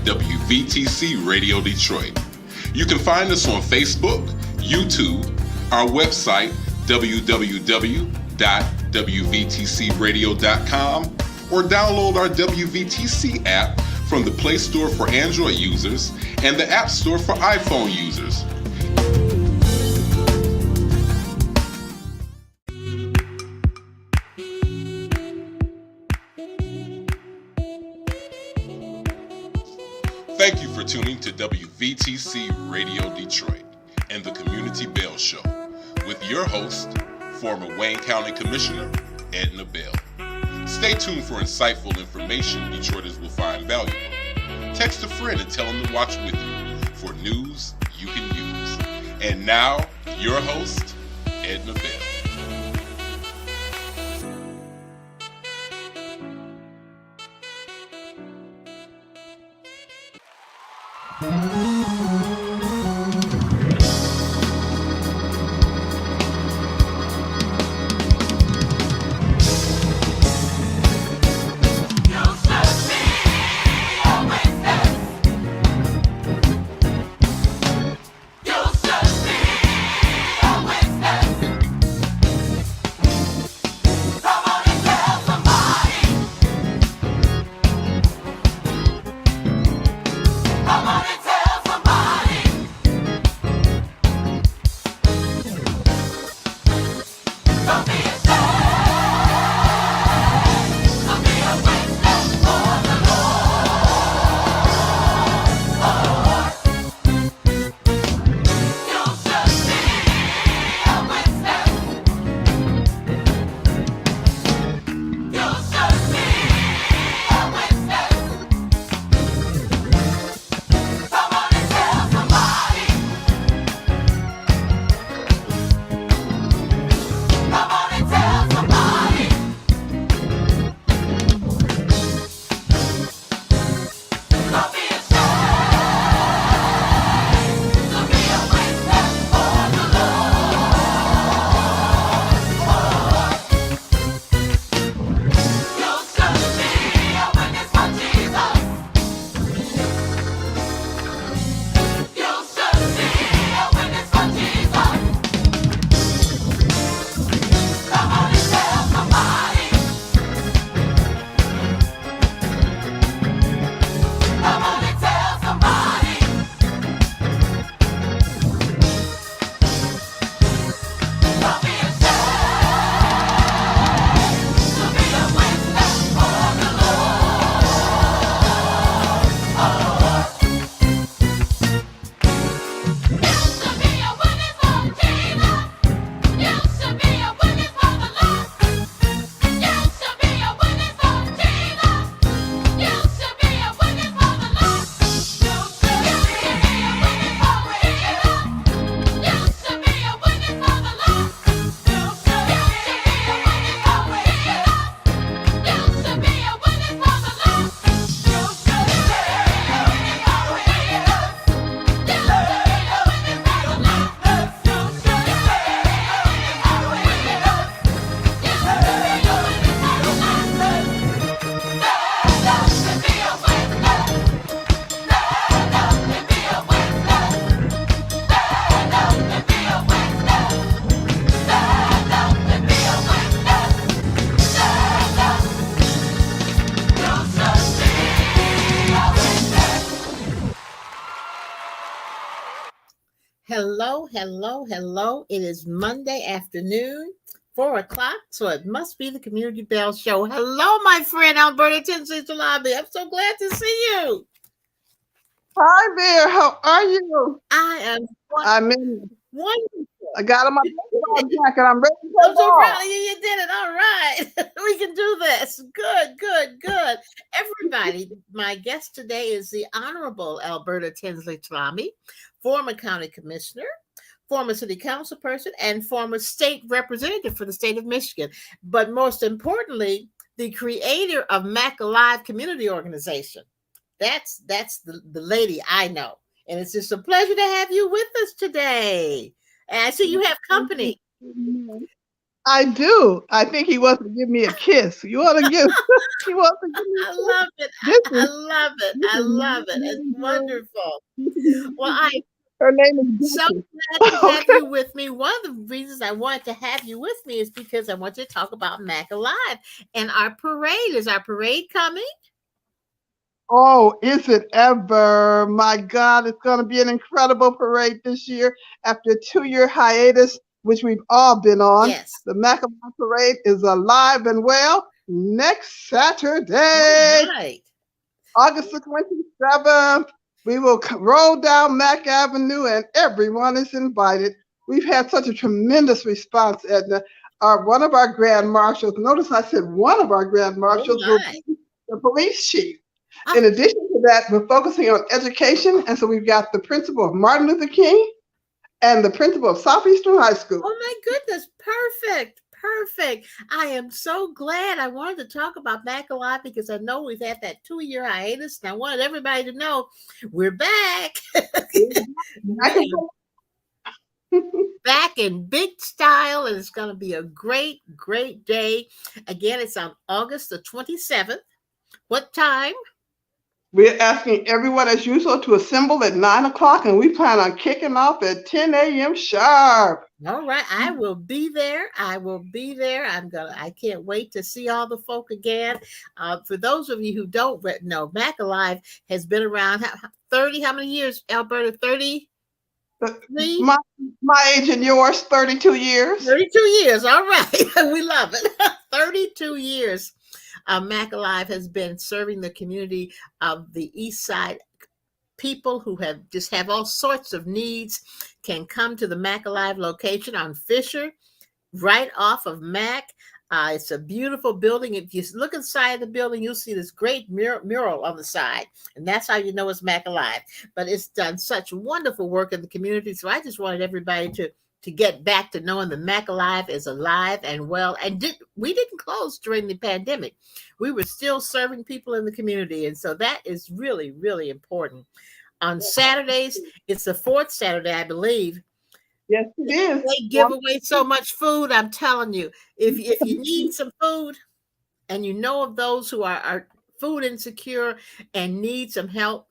WVTC Radio Detroit. You can find us on Facebook, YouTube, our website, www.wvtcradio.com, or download our WVTC app from the Play Store for Android users and the App Store for iPhone users. Thank you for tuning to WVTC Radio Detroit and the Community Bell Show with your host, former Wayne County Commissioner Edna Bell. Stay tuned for insightful information Detroiters will find valuable. Text a friend and tell them to watch with you for news you can use. And now, your host, Edna Bell. Hello. It is Monday afternoon, 4 o'clock, so it must be the Community Bell Show. Hello, my friend Alberta Tinsley Salabi. I'm so glad to see you. Hi there. How are you? I am wonderful. I got on my jacket. I'm ready to I'm so go. proud of you. You did it. All right. We can do this. Good. Everybody, my guest today is the Honorable Alberta Tinsley Salami, former county commissioner, former city council person, and former state representative for the state of Michigan. But most importantly, the creator of Mac Alive Community Organization. That's the lady I know. And it's just a pleasure to have you with us today. And I see you have company. I do. I think he wants to give me a kiss. You want to give? He wants to give me I a kiss. love it. This I is love it. this I is my love it. It's little girl. wonderful. This is Well, my I'm Her name is so Becky. glad to have Okay. you with me. One of the reasons I wanted to have you with me is because I want you to talk about Mac Alive and our parade. Is our parade coming? Oh, is it ever? My God, it's going to be an incredible parade this year after a 2 year hiatus, which we've all been on. Yes. The Mackinac Parade is alive and well next All Saturday, right. August the 27th. We will roll down Mack Avenue and everyone is invited. We've had such a tremendous response, Edna. One of our grand marshals, notice I said one of our grand Oh marshals will my. be the police chief. In Oh, addition to that, we're focusing on education. And so we've got the principal of Martin Luther King and the principal of Southeastern High School. oh my goodness. Perfect. Perfect. I am so glad. I wanted to talk about Mac Alive because I know we've had that 2 year hiatus, and I wanted everybody to know we're back. I can Back in big style, and it's going to be a great, great day. Again, it's on August the 27th. What time? We're asking everyone, as usual, to assemble at 9 o'clock, and we plan on kicking off at 10 a.m. sharp. All right, I will be there. I will be there. I can't wait to see all the folk again. For those of you who don't know, Mac Alive has been around 30, how many years, Alberta? 33? My, my age and yours, 32 years. 32 years. All right. We love it. 32 years. Mac Alive has been serving the community of the East Side. People who have all sorts of needs can come to the Mac Alive location on Fisher, right off of Mac. It's a beautiful building. If you look inside the building, you'll see this great mural on the side, and that's how you know it's Mac Alive. But it's done such wonderful work in the community. So I just wanted everybody to get back to knowing the Mac Alive is alive and well. And we didn't close during the pandemic. We were still serving people in the community, and so that is really, really important. On Saturdays, it's the fourth Saturday, I believe. Yes, it is. They give away so much food. I'm telling you, if you need some food and you know of those who are food insecure and need some help,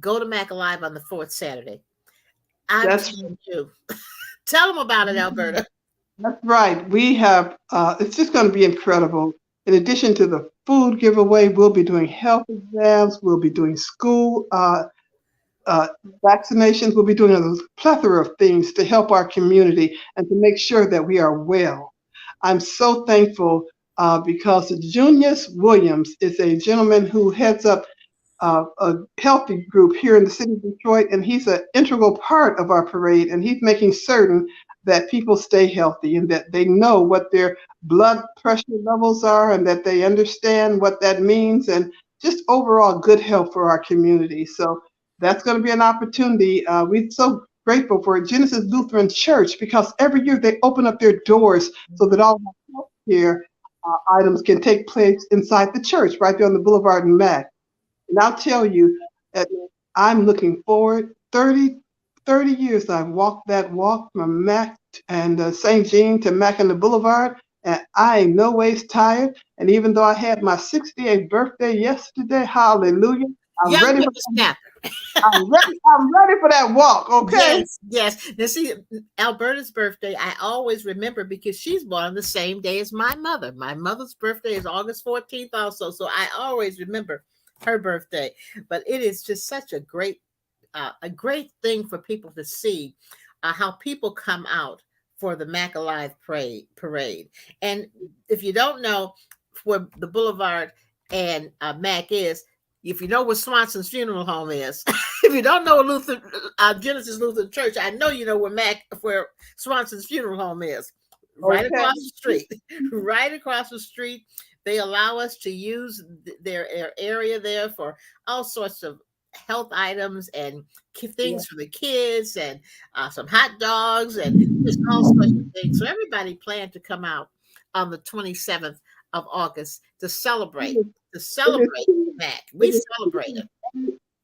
go to Mac Alive on the fourth Saturday. I'm That's telling you. Tell them about it, Alberta. That's right. We have, it's just going to be incredible. In addition to the food giveaway, we'll be doing health exams, we'll be doing school vaccinations, we'll be doing a plethora of things to help our community and to make sure that we are well. I'm so thankful because Junius Williams is a gentleman who heads up a healthy group here in the city of Detroit, and he's an integral part of our parade, and he's making certain that people stay healthy and that they know what their blood pressure levels are and that they understand what that means and just overall good health for our community. So that's going to be an opportunity. We're so grateful for Genesis Lutheran Church because every year they open up their doors so that all the health care items can take place inside the church right there on the boulevard in Mac. And I'll tell you, I'm looking forward. 30 years I've walked that walk from Mac and St. Jean to Mac and the Boulevard, and I ain't no ways tired. And even though I had my 68th birthday yesterday, hallelujah, I'm Young ready for whippersnapper. I'm ready for that walk, okay? Yes, yes. Now, see, Alberta's birthday, I always remember because she's born on the same day as my mother. My mother's birthday is August 14th also, so I always remember her birthday. But it is just such a great thing for people to see how people come out for the Mac Alive parade. And if you don't know where the Boulevard and Mac is, if you know where Swanson's Funeral Home is, if you don't know Genesis Lutheran Church, I know you know where Swanson's Funeral Home is. Right across the street. Right across the street. They allow us to use their area there for all sorts of health items and things for the kids and some hot dogs and just all sorts of things. So everybody planned to come out on the 27th of August to celebrate Mac. We celebrate it.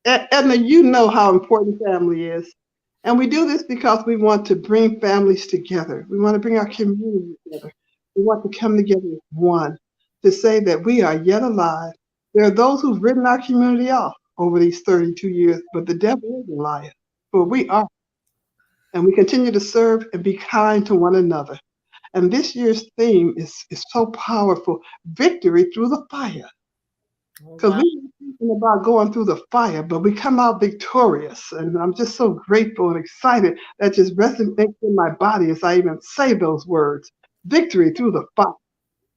Edna, you know how important family is. And we do this because we want to bring families together. We want to bring our community together. We want to come together as one to say that we are yet alive. There are those who've written our community off over these 32 years, but the devil is a liar. For we are. And we continue to serve and be kind to one another. And this year's theme is so powerful, victory through the fire. Oh, Because wow. we've been thinking about going through the fire, but we come out victorious. And I'm just so grateful and excited that just resonates in my body as I even say those words. Victory through the fire.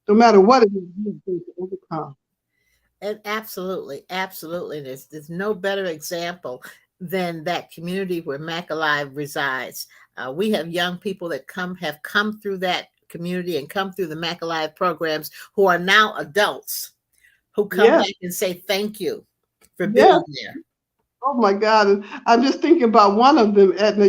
No matter what it is, you're going to overcome. And absolutely, absolutely. There's no better example than that community where Mac Alive resides. We have young people that have come through that community and come through the Mac Alive programs who are now adults who come Yes, back and say thank you for yes. being there. Oh my God. And I'm just thinking about one of them, Edna,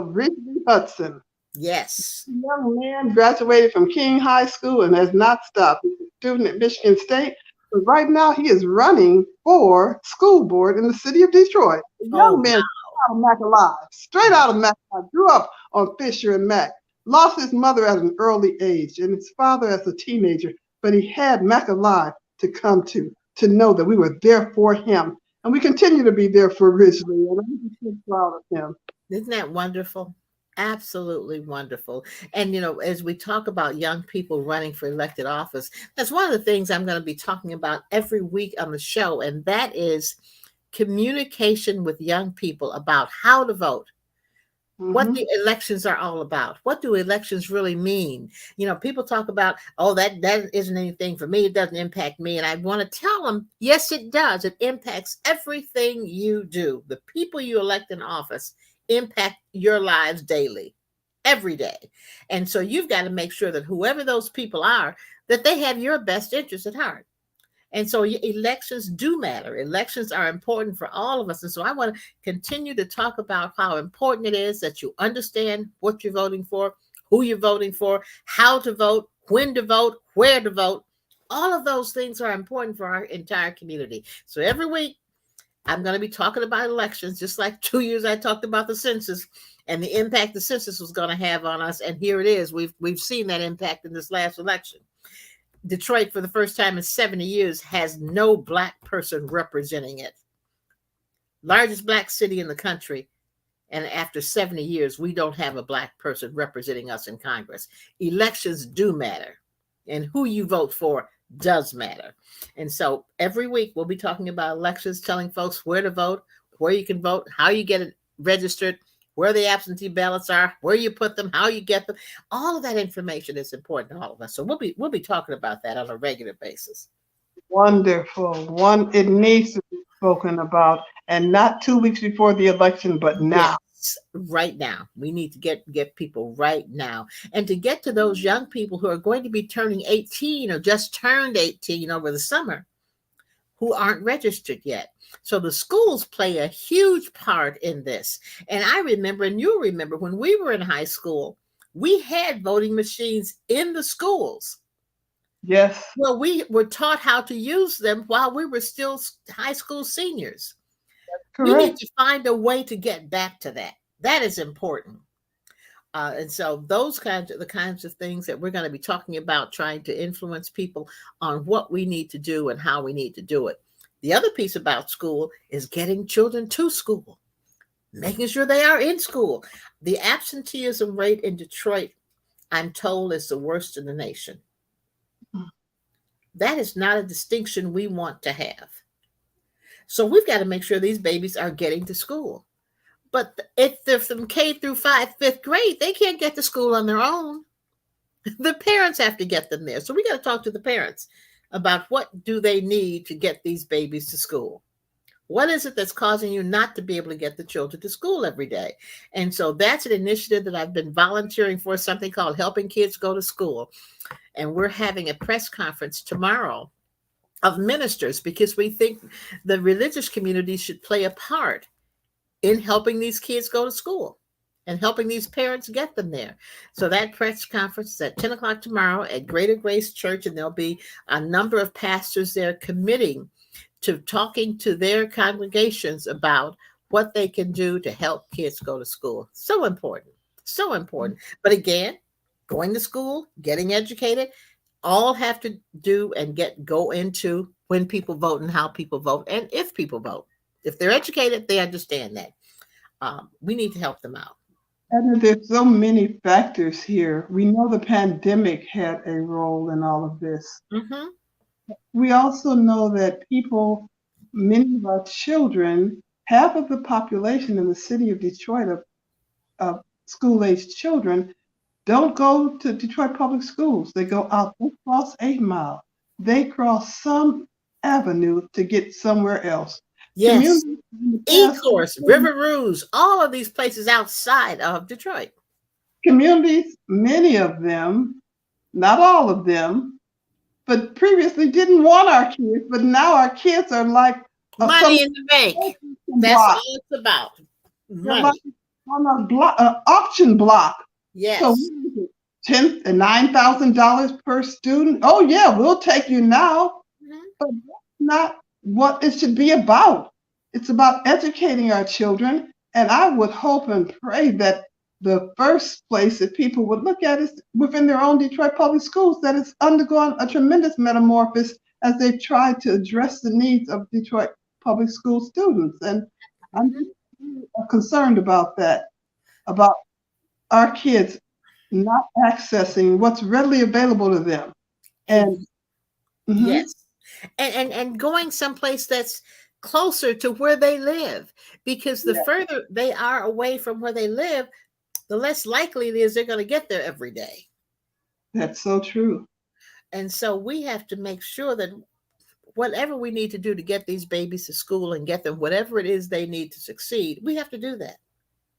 Richard Hudson. Yes. Young man graduated from King High School and has not stopped. He's a student at Michigan State, but right now he is running for school board in the city of Detroit. A Oh, young man wow. out of Mac alive, straight out of Mac alive, grew up on Fisher and Mac, lost his mother at an early age and his father as a teenager, but he had Mac alive to come to know that we were there for him. And we continue to be there for Ridgely, and I'm just so proud of him. Isn't that wonderful? Absolutely wonderful. And, as we talk about young people running for elected office, that's one of the things I'm going to be talking about every week on the show. And that is communication with young people about how to vote, what Hmm. the elections are all about. What do elections really mean? People talk about, oh, that isn't anything for me. It doesn't impact me. And I want to tell them, yes, it does. It impacts everything you do. The people you elect in office impact your lives daily, every day. And so you've got to make sure that whoever those people are, that they have your best interest at heart. And so elections do matter. Elections are important for all of us. And so I want to continue to talk about how important it is that you understand what you're voting for, who you're voting for, how to vote, when to vote, where to vote. All of those things are important for our entire community. So every week, I'm going to be talking about elections, just like 2 years I talked about the census and the impact the census was going to have on us. And here it is. We've seen that impact in this last election. Detroit, for the first time in 70 years, has no Black person representing it. Largest Black city in the country. And after 70 years, we don't have a Black person representing us in Congress. Elections do matter. And who you vote for does matter. And so every week we'll be talking about elections, telling folks where to vote, where you can vote, how you get it registered, where the absentee ballots are, where you put them, how you get them. All of that information is important to all of us. So we'll be talking about that on a regular basis. Wonderful. It needs to be spoken about, and not 2 weeks before the election, but now. Yes, right now. We need to get people right now. And to get to those young people who are going to be turning 18 or just turned 18 over the summer, who aren't registered yet. So the schools play a huge part in this. And I remember, and you'll remember, when we were in high school, we had voting machines in the schools. Yes, Well, we were taught how to use them while we were still high school seniors. We need correct. to find a way to get back to that. That is important. And so those the kinds of things that we're going to be talking about, trying to influence people on what we need to do and how we need to do it. The other piece about school is getting children to school, making sure they are in school. The absenteeism rate in Detroit, I'm told, is the worst in the nation. That is not a distinction we want to have. So we've got to make sure these babies are getting to school. But if they're from K through 5th grade, they can't get to school on their own. The parents have to get them there. So we got to talk to the parents about what do they need to get these babies to school. What is it that's causing you not to be able to get the children to school every day? And so that's an initiative that I've been volunteering for, something called Helping Kids Go to School. And we're having a press conference tomorrow of ministers because we think the religious community should play a part in helping these kids go to school and helping these parents get them there. So that press conference is at 10 o'clock tomorrow at Greater Grace Church, and there'll be a number of pastors there committing to talking to their congregations about what they can do to help kids go to school. So important. So important. But again, going to school, getting educated, all have to do and go into when people vote and how people vote and if people vote. If they're educated, they understand that. We need to help them out. And there's so many factors here. We know the pandemic had a role in all of this. Mm-hmm. We also know that many of our children, half of the population in the city of Detroit of school-aged children don't go to Detroit public schools. They go out, they cross 8 Mile. They cross some avenue to get somewhere else. Yes. Communities in the past, Ecorse, River Rouge, all of these places outside of Detroit. communities, many of them, not all of them, but previously didn't want our kids, but now our kids are like Money in the bank. That's all it's about. Money. Like on auction block. Yes. So $10,000 and $9,000 per student. Oh yeah, we'll take you now. Mm-hmm. But that's not what it should be about. It's about educating our children. And I would hope and pray that the first place that people would look at is within their own Detroit public schools, that has undergone a tremendous metamorphosis as they've tried to address the needs of Detroit public school students. And I'm concerned about that, about our kids not accessing what's readily available to them. And yes, and going someplace that's closer to where they live, because the further they are away from where they live, the less likely it is they're going to get there every day. That's so true. And so we have to make sure that whatever we need to do to get these babies to school and get them whatever it is they need to succeed, we have to do that.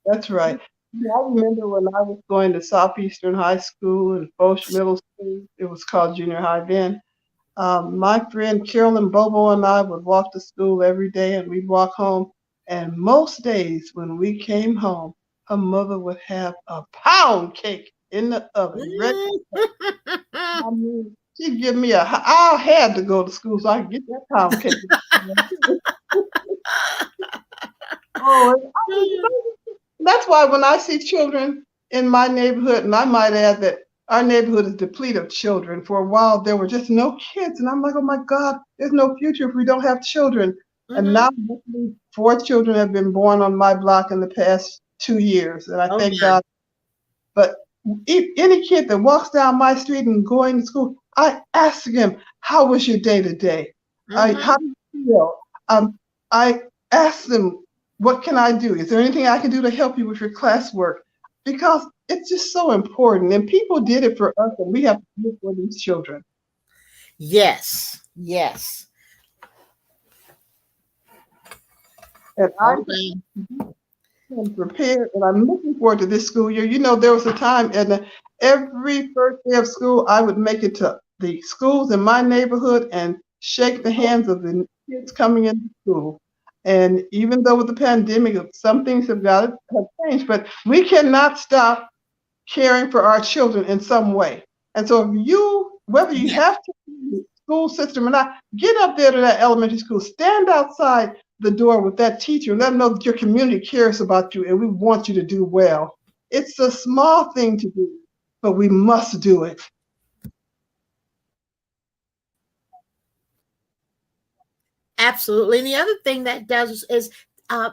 That's right. I remember when I was going to Southeastern High School and Foch Middle School, it was called junior high then. My friend Carolyn Bobo and I would walk to school every day, and we'd walk home. And most days when we came home, her mother would have a pound cake in the oven. I mean, she'd give me I had to go to school so I could get that pound cake. That's why when I see children in my neighborhood, and I might add that our neighborhood is depleted of children. For a while, there were just no kids. And I'm like, oh my God, there's no future if we don't have children. Mm-hmm. And now 4 children have been born on my block in the past 2 years. And I thank God. But any kid that walks down my street and going to school, I ask them, how was your day today? Mm-hmm. How do you feel? I ask them, what can I do? Is there anything I can do to help you with your classwork? Because it's just so important. And people did it for us, and we have to do it for these children. Yes, yes. And I'm prepared, and I'm looking forward to this school year. You know, there was a time, and every first day of school, I would make it to the schools in my neighborhood and shake the hands of the kids coming into school. And even though with the pandemic, some things have changed, but we cannot stop caring for our children in some way. And so whether you have to be in the school system or not, get up there to that elementary school, stand outside the door with that teacher and let them know that your community cares about you and we want you to do well. It's a small thing to do, but we must do it. Absolutely. And the other thing that does is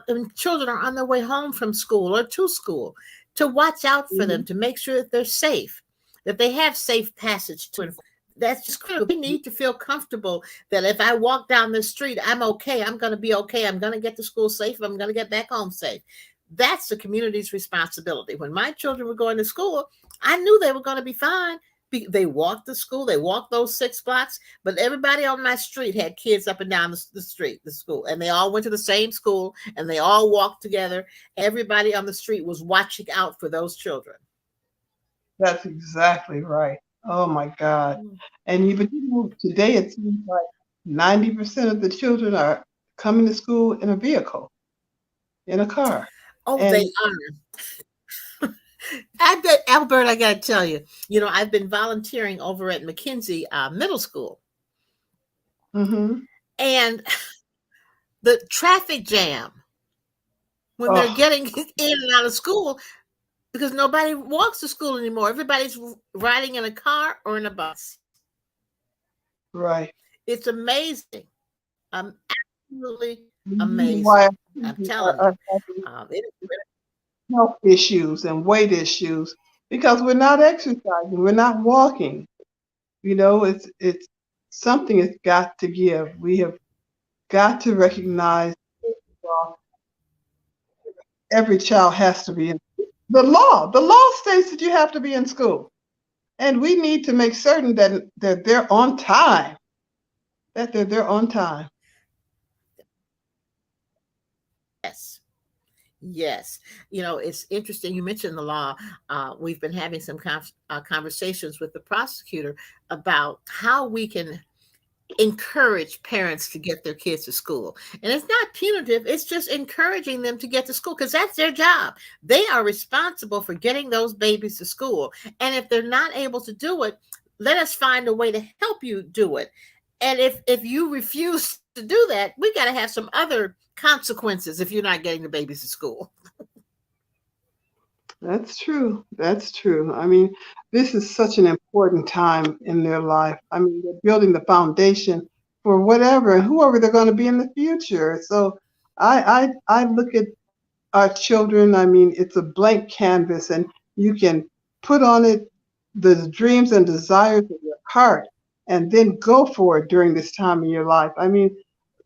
when children are on their way home from school or to school, to watch out for them, to make sure that they're safe, that they have safe passage to and from. That's just critical. We need to feel comfortable that if I walk down the street, I'm okay. I'm going to be okay. I'm going to get to school safe. I'm going to get back home safe. That's the community's responsibility. When my children were going to school, I knew they were going to be fine. They walked to school. They walked those 6 blocks, but everybody on my street had kids up and down the street, the school, and they all went to the same school and they all walked together. Everybody on the street was watching out for those children. That's exactly right. Oh my God. And even today, it seems like 90% of the children are coming to school in a vehicle, in a car. Oh, and they are. Albert, I got to tell you, I've been volunteering over at McKinsey Middle School. Mm-hmm. And the traffic jam when they're Oh, getting in and out of school because nobody walks to school anymore. Everybody's riding in a car or in a bus. right. It's amazing. Absolutely Why amazing. I'm telling you. are having It is health issues and weight issues because we're not exercising, we're not walking. It's something has got to give. We have got to recognize uh, every child has to be in the law. The law states that you have to be in school, and we need to make certain that they're on time. That they're on time. yes. Yes. It's interesting. You mentioned the law. We've been having some conversations with the prosecutor about how we can encourage parents to get their kids to school. And it's not punitive, it's just encouraging them to get to school because that's their job. They are responsible for getting those babies to school. And if they're not able to do it, let us find a way to help you do it. And if you refuse to do that, we got to have some other consequences if you're not getting the babies to school. That's true. That's true. I mean, this is such an important time in their life. I mean, they're building the foundation for whatever and whoever they're going to be in the future. So I look at our children. I mean, it's a blank canvas, and you can put on it the dreams and desires of your heart and then go for it during this time in your life. I mean,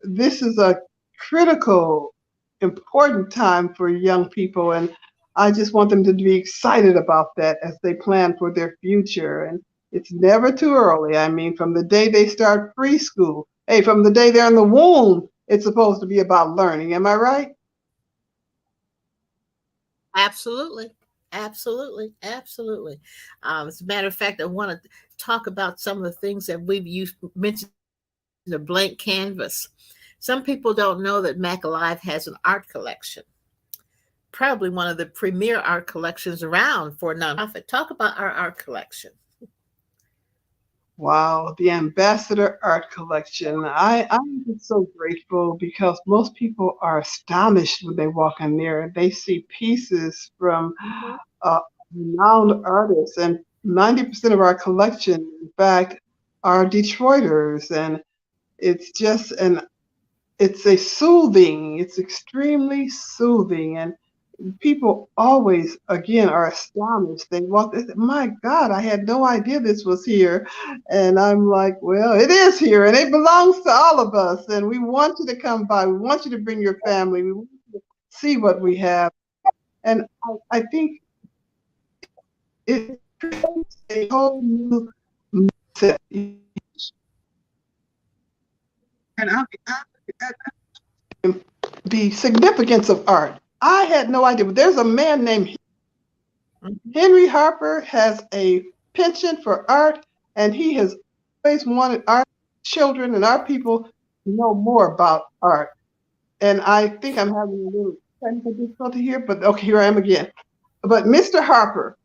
this is a critical, important time for young people, and I just want them to be excited about that as they plan for their future. And it's never too early. I mean, from the day they start preschool, hey, from the day they're in the womb, it's supposed to be about learning. Am I right? Absolutely. Absolutely. Absolutely. As a matter of fact, I want to talk about some of the things that we've used, mentioned the blank canvas. Some people don't know that Mac Alive has an art collection, probably one of the premier art collections around for a nonprofit. Talk about our art collection. Wow, the Ambassador Art Collection. I'm just so grateful because most people are astonished when they walk in there and they see pieces from Mhm. uh, renowned artists. And 90% of our collection, in fact, are Detroiters. And it's just it's a soothing, it's extremely soothing. And people always, again, are astonished. They walk, they say, my God, I had no idea this was here. And I'm like, well, it is here and it belongs to all of us. And we want you to come by. We want you to bring your family. We want you to see what we have. And I think it creates a whole new mindset. And the significance of art. I had no idea, but there's a man named Mhm. Henry Harper has a penchant for art, and he has always wanted our children and our people to know more about art. And I think I'm having a little technical difficulty here, but okay, here I am again. But Mr. Harper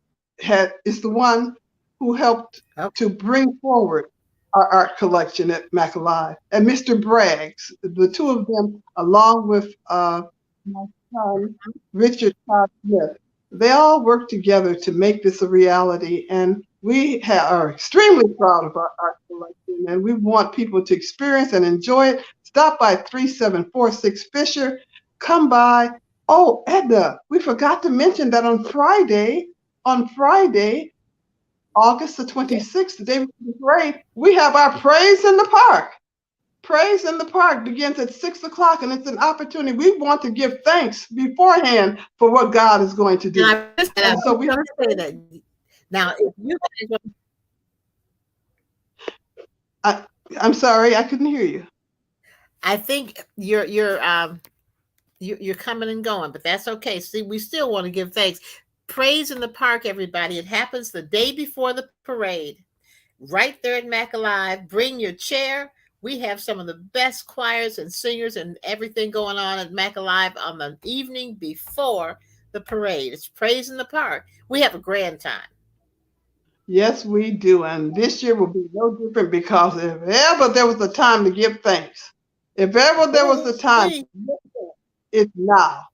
is the one who helped Oh, to bring forward our art collection at Mac Alive. And Mr. Braggs, the two of them, along with my son, Richard Todd Smith, they all work together to make this a reality. And we are extremely proud of our art collection, and we want people to experience and enjoy it. Stop by 3746 Fisher. Come by. Oh, Edna, we forgot to mention that on Friday, August the yeah. 26th, the day before the parade, we have our Praise in the Park. Praise in the Park begins at 6 o'clock, and it's an opportunity. We want to give thanks beforehand for what God is going to And do. I And so was we, going to say that. Now, if you guys, I, I'm sorry, I couldn't hear you. I think you're coming and going, but that's okay. See, we still want to give thanks. Praise in the Park, everybody. It happens the day before the parade, right there at Mac Alive. Bring your chair. We have some of the best choirs and singers and everything going on at Mac Alive on the evening before the parade. It's Praise in the Park. We have a grand time. Yes, we do. And this year will be no different because if ever there was a time to give thanks, if ever there was a Oh, time, we it's now.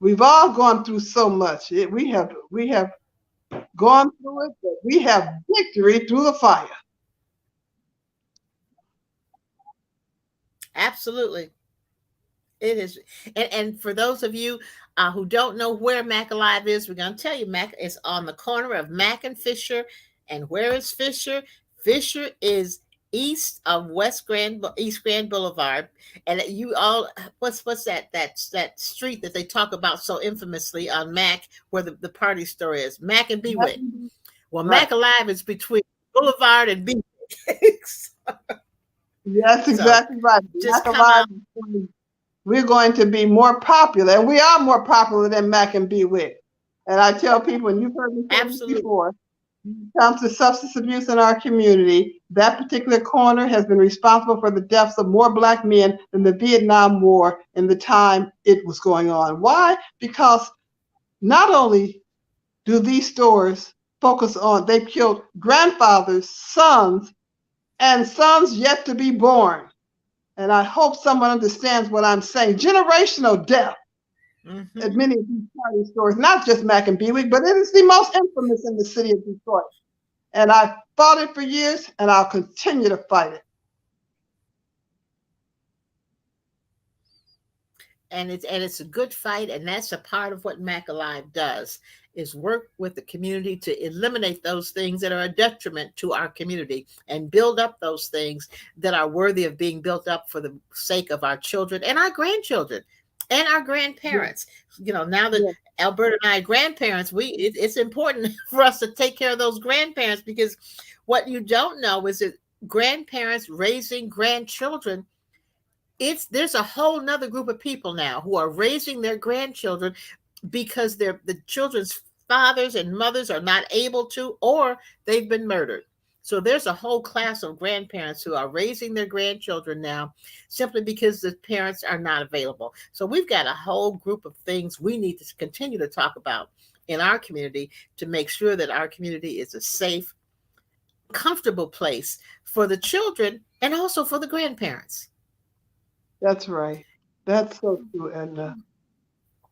We've all gone through so much. We have gone through it, but we have victory through the fire. Absolutely. It is. And for those of you who don't know where Mac Alive is, we're going to tell you Mac is on the corner of Mac and Fisher. And where is Fisher? Fisher is east of East Grand Boulevard. And you all, what's that street that they talk about so infamously on Mac, where the party store is? Mac and Bewick. Well, Right. Mac Alive is between Boulevard and Bewick. Yes, So exactly right. just Mac come Alive out. we're going to be more popular, and we are more popular than Mac and Bewick. And I tell people, and you've heard me say this Absolutely. before, when it comes to substance abuse in our community, that particular corner has been responsible for the deaths of more Black men than the Vietnam War in the time it was going on. Why? Because not only do these stores focus on, they've killed grandfathers, sons, and sons yet to be born. And I hope someone understands what I'm saying. Generational death at Mm-hmm. many of these party stores, not just Mac and Bewick, but it is the most infamous in the city of Detroit. And I fought it for years, and I'll continue to fight it. And it's a good fight, and that's a part of what Mac Alive does, is work with the community to eliminate those things that are a detriment to our community and build up those things that are worthy of being built up for the sake of our children and our grandchildren and our Yes, grandparents. Now that yes, Alberta and I are grandparents, it's important for us to take care of those grandparents, because what you don't know is that grandparents raising grandchildren, there's a whole nother group of people now who are raising their grandchildren because the children's fathers and mothers are not able to, or they've been murdered. So there's a whole class of grandparents who are raising their grandchildren now simply because the parents are not available. So we've got a whole group of things we need to continue to talk about in our community to make sure that our community is a safe, comfortable place for the children and also for the grandparents. that's right. That's so true, Edna.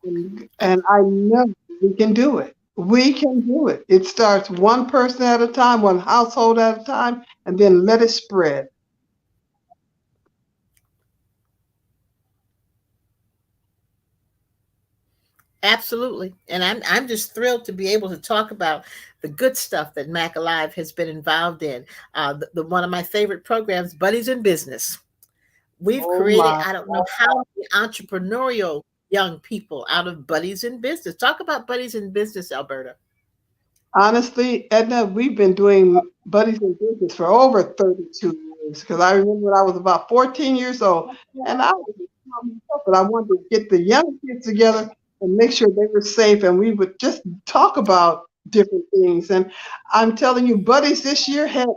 And I know we can do it. We can do it. It starts one person at a time, one household at a time, and then let it spread. Absolutely. And I'm just thrilled to be able to talk about the good stuff that Mac Alive has been involved in. The one of my favorite programs, Buddies in Business. We've Oh created, my. I don't know how many entrepreneurial young people out of Buddies in Business. Talk about Buddies in Business, Alberta. Honestly, Edna, we've been doing Buddies in Business for over 32 years because I remember when I was about 14 years old and I was a child myself, but I wanted to get the young kids together and make sure they were safe and we would just talk about different things. And I'm telling you, Buddies this year had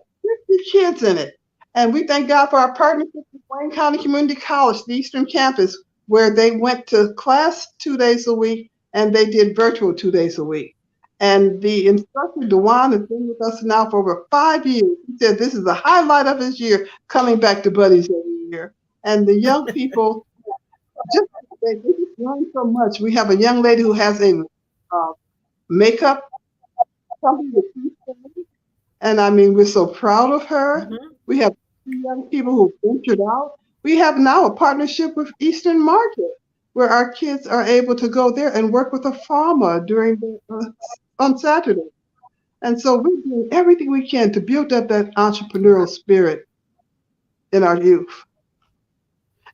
50 kids in it. And we thank God for our partnership with Wayne County Community College, the Eastern Campus, where they went to class 2 days a week and they did virtual 2 days a week. And the instructor, Dewan, has been with us now for over 5 years. He said this is the highlight of his year, coming back to Buddies every year. And the young people, just they just learn so much. We have a young lady who has a uh, makeup company with 2 stores, and I mean, we're so proud of her. Mm-hmm. We have 2 young people who ventured out. We have now a partnership with Eastern Market, where our kids are able to go there and work with a farmer during on Saturday. And so we're doing everything we can to build up that entrepreneurial spirit in our youth.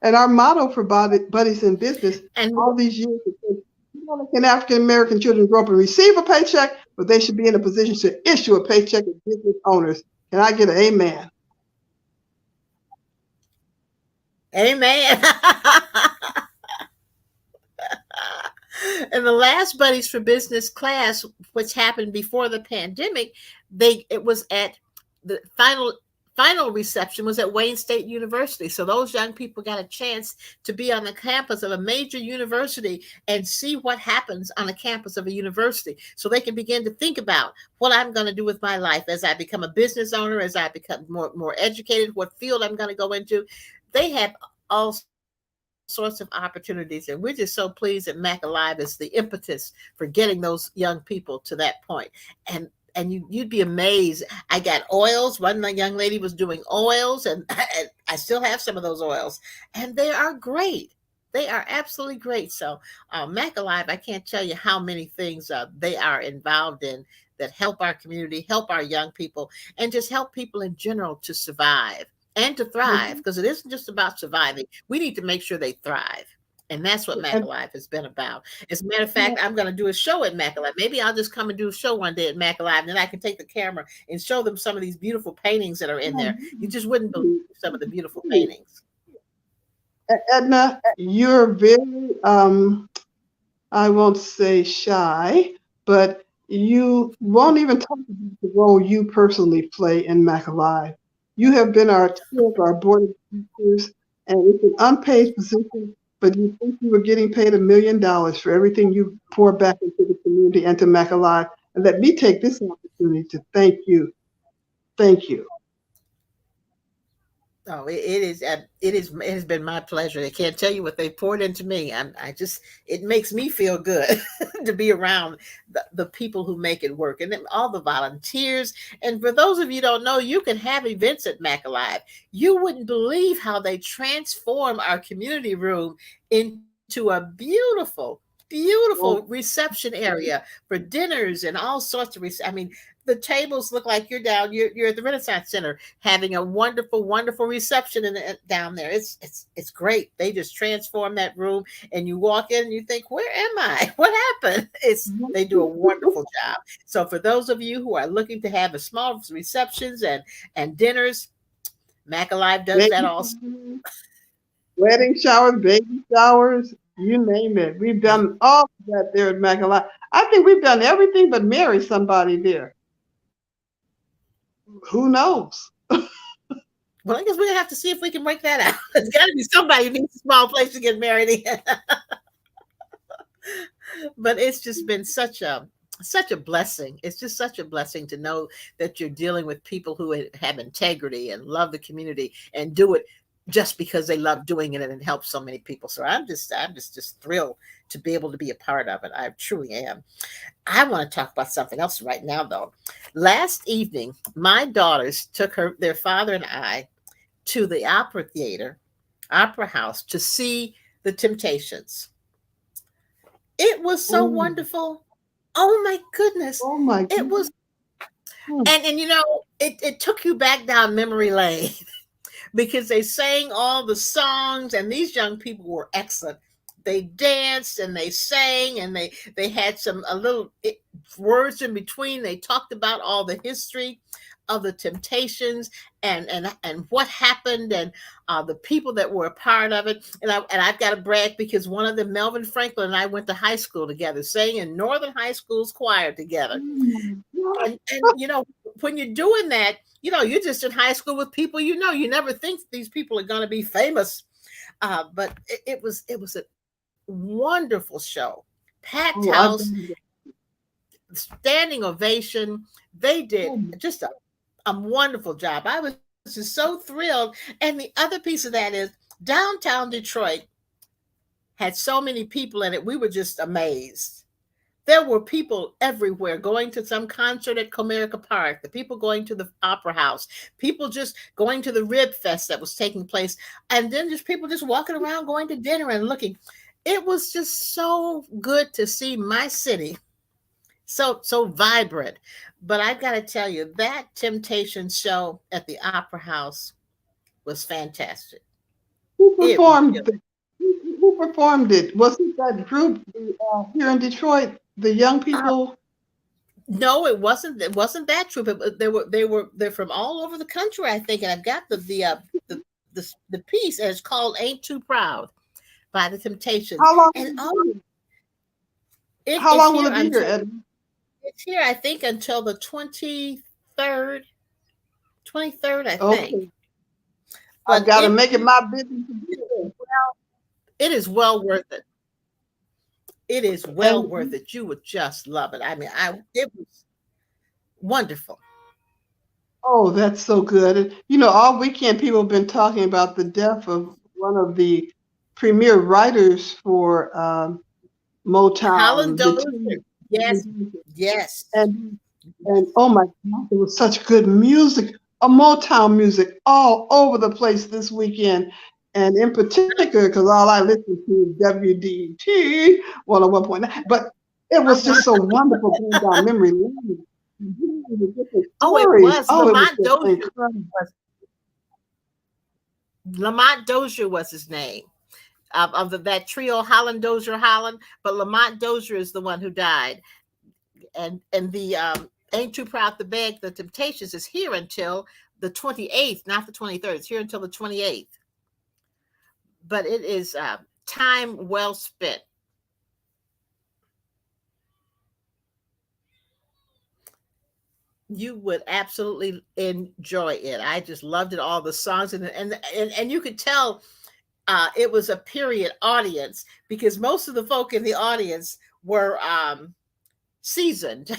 And our motto for Buddies in Business And all these years is not only can African American children grow up and receive a paycheck, but they should be in a position to issue a paycheck to business owners. Can I get an amen? amen. And the last Buddies for Business class, which happened before the pandemic, it was at the final reception was at Wayne State University. So those young people got a chance to be on the campus of a major university and see what happens on the campus of a university. So they can begin to think about what I'm going to do with my life as I become a business owner, as I become more educated, what field I'm going to go into. They have all sorts of opportunities. And we're just so pleased that Mac Alive is the impetus for getting those young people to that point. And you'd be amazed. I got oils. One young lady was doing oils, and I still have some of those oils, and they are great. They are absolutely great. So, Mac Alive, I can't tell you how many things they are involved in that help our community, help our young people, and just help people in general to survive and to thrive, because it isn't just about surviving. We need to make sure they thrive. And that's what Mac And, Alive has been about. As a matter of fact, I'm going to do a show at Mac Alive. Maybe I'll just come and do a show one day at Mac Alive, and then I can take the camera and show them some of these beautiful paintings that are in there. You just wouldn't believe some of the beautiful paintings. Edna, you're very, I won't say shy, but you won't even talk about the role you personally play in Mac Alive. You have been our chair of our board of directors, and it's an unpaid position, but you think you were getting paid $1 million for everything you pour back into the community and to Mac Alive. And let me take this opportunity to thank you. Thank you. Oh, it has been my pleasure. I can't tell you what they poured into me. It makes me feel good to be around the people who make it work, and then all the volunteers. And for those of you who don't know, you can have events at Mac Alive. You wouldn't believe how they transform our community room into a beautiful reception area for dinners and all sorts of. I mean, the tables look like you're at the Renaissance Center having a wonderful reception down there. It's great. They just transform that room, and you walk in and you think, where am I? What happened? They do a wonderful job. So for those of you who are looking to have a small receptions and dinners, Mac Alive does that also. Wedding showers, baby showers, you name it. We've done all of that there at Mac Alive. I think we've done everything but marry somebody there. Who knows? Well, I guess we're gonna have to see if we can work that out. There's got to be somebody who needs a small place to get married in. But it's just been such a blessing. It's just such a blessing to know that you're dealing with people who have integrity and love the community and do it just because they love doing it, and it helps so many people. So I'm just thrilled to be able to be a part of it. I truly am. I want to talk about something else right now, though. Last evening, my daughters took their father and I to the opera house, to see the Temptations. It was so wonderful. Oh my goodness. Oh my goodness. It was, and you know, it took you back down memory lane. Because they sang all the songs, and these young people were excellent. They danced and they sang, and they had a little words in between. They talked about all the history of the Temptations and what happened, and the people that were a part of it. And I've got to brag, because one of them, Melvin Franklin, and I went to high school together, sang in Northern High School's choir together. And you know, when you're doing that, you know, you're just in high school with people, you know, you never think these people are going to be famous. But it was a wonderful show. Packed house, standing ovation. They did just a wonderful job. I was just so thrilled. And the other piece of that is downtown Detroit had so many people in it. We were just amazed. There were people everywhere going to some concert at Comerica Park, the people going to the Opera House, people just going to the Rib Fest that was taking place, and then just people just walking around going to dinner and looking. It was just so good to see my city so vibrant. But I've got to tell you, that Temptation show at the Opera House was fantastic. Who performed it? Was it that group here in Detroit? The young people? No, it wasn't. It wasn't that troop. They're from all over the country, I think. And I've got the piece, and it's called "Ain't Too Proud" by the Temptations. How long? How long will it be here? It's here, I think, until the 23rd. 23rd, I think. Okay. I've got to make it my business. Well, it is well worth it. It is well worth it. You would just love it. I mean, it was wonderful. Oh, that's so good. You know, all weekend people have been talking about the death of one of the premier writers for Holland Motown. Dozier. Yes, yes. And oh my God, there was such good music, Motown music all over the place this weekend. And in particular, because all I listened to is WDT 101.9, but it was just so wonderful going down memory lane. Oh, it was. Oh, it was Lamont just Dozier. incredible. Lamont Dozier was his name. Of that trio, Holland, Dozier, Holland, but Lamont Dozier is the one who died. And the Ain't Too Proud to Beg, The Temptations is here until the 28th, not the 23rd. It's here until the 28th. But it is time well spent. You would absolutely enjoy it. I just loved it, all the songs, and you could tell it was a period audience because most of the folk in the audience were seasoned.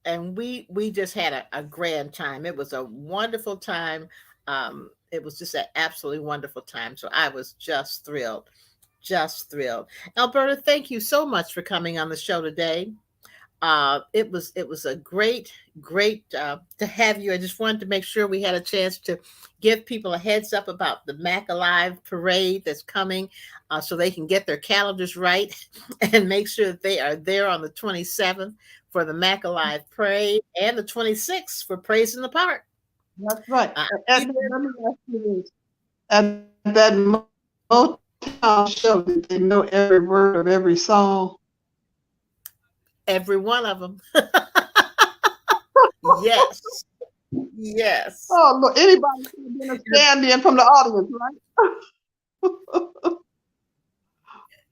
And we just had a grand time. It was a wonderful time. It was just an absolutely wonderful time. So I was just thrilled. Alberta, thank you so much for coming on the show today. It was a great to have you. I just wanted to make sure we had a chance to give people a heads up about the Mac Alive parade that's coming, so they can get their calendars right and make sure that they are there on the 27th for the Mac Alive parade and the 26th for Praise in the Park. That's right. Let me ask you this. At that Motown show, did they know every word of every song? Every one of them. Yes. Oh, look, anybody could have been a stand-in from the audience, right?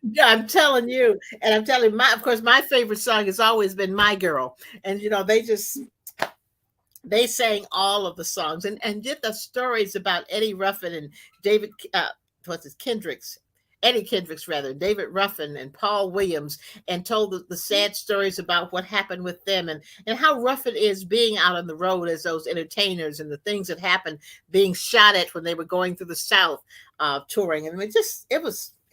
Yeah, I'm telling you, and I'm telling you, of course, my favorite song has always been "My Girl," and they sang all of the songs and did the stories about Eddie Ruffin and David, Eddie Kendricks, David Ruffin and Paul Williams, and told the sad stories about what happened with them and how rough it is being out on the road as those entertainers and the things that happened, being shot at when they were going through the South touring. And it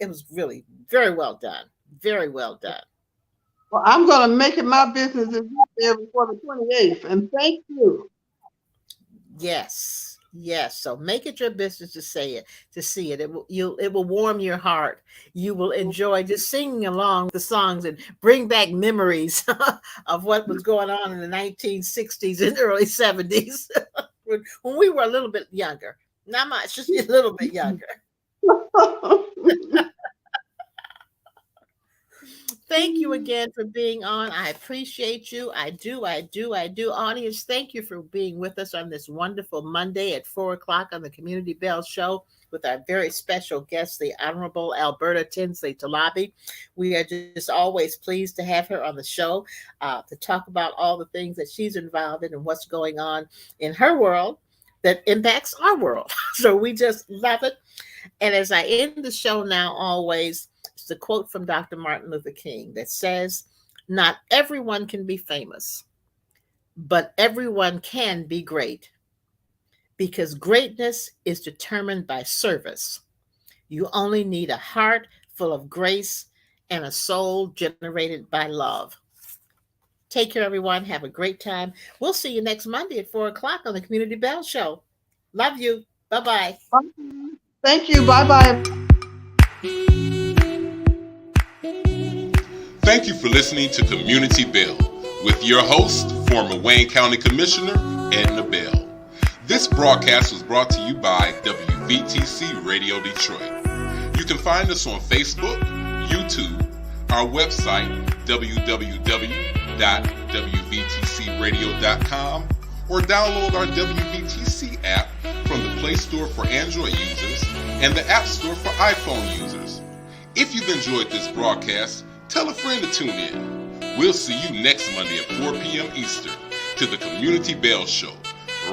was really very well done. Very well done. Well, I'm going to make it my business to be there before the 28th, and thank you. Yes. So make it your business to see it. It will warm your heart. You will enjoy just singing along with the songs and bring back memories of what was going on in the 1960s and early 70s when we were a little bit younger. Not much, just a little bit younger. Thank you again for being on. I appreciate you. I do. Audience, thank you for being with us on this wonderful Monday at 4:00 on the Community Bell Show with our very special guest, the Honorable Alberta Tinsley Talabi. We are just always pleased to have her on the show to talk about all the things that she's involved in and what's going on in her world that impacts our world. So we just love it. And as I end the show now, always, it's a quote from Dr. Martin Luther King that says, "Not everyone can be famous, but everyone can be great, because greatness is determined by service. You only need a heart full of grace and a soul generated by love." Take care, everyone. Have a great time. We'll see you next Monday at 4:00 on the Community Bell Show. Love you. Bye-bye. Thank you. Bye-bye. Thank you for listening to Community Bell with your host, former Wayne County Commissioner Edna Bell. This broadcast was brought to you by WVTC Radio Detroit. You can find us on Facebook, YouTube, our website, www.wvtcradio.com, or download our WVTC app from the Play Store for Android users and the App Store for iPhone users. If you've enjoyed this broadcast, tell a friend to tune in. We'll see you next Monday at 4 p.m. Eastern to the Community Bell Show,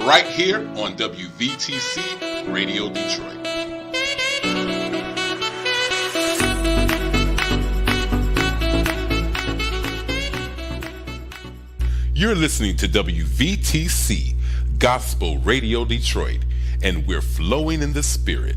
right here on WVTC Radio Detroit. You're listening to WVTC Gospel Radio Detroit, and we're flowing in the Spirit.